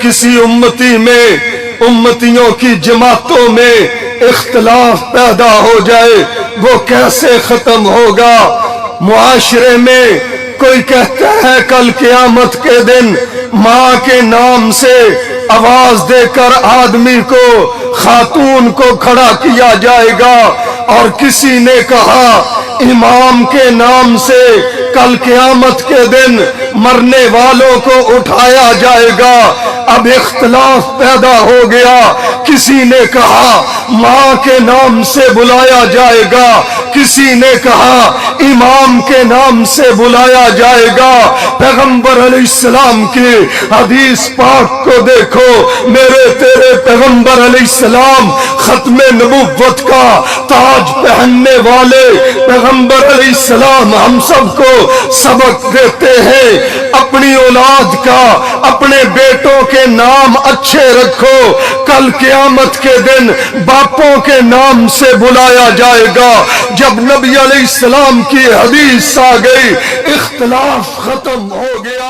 کسی امتی میں امتیوں کی جماعتوں میں اختلاف پیدا ہو جائے وہ کیسے ختم ہوگا؟ معاشرے میں کوئی کہتا ہے کل قیامت کے دن ماں کے نام سے آواز دے کر آدمی کو خاتون کو کھڑا کیا جائے گا، اور کسی نے کہا امام کے نام سے کل قیامت کے دن مرنے والوں کو اٹھایا جائے گا۔ اب اختلاف پیدا ہو گیا، کسی نے کہا ماں کے نام سے بلایا جائے گا، کسی نے کہا امام کے نام سے بلایا جائے گا۔ پیغمبر علیہ السلام کی حدیث پاک کو دیکھو، میرے تیرے پیغمبر علیہ السلام ختم نبوت کا تاج پہننے والے پیغمبر علیہ السلام ہم سب کو سبق دیتے ہیں، اپنی اولاد کا اپنے بیٹوں کے نام اچھے رکھو، کل قیامت کے دن باپوں کے نام سے بلایا جائے گا۔ جب نبی علیہ السلام کی حدیث آ گئی اختلاف ختم ہو گیا۔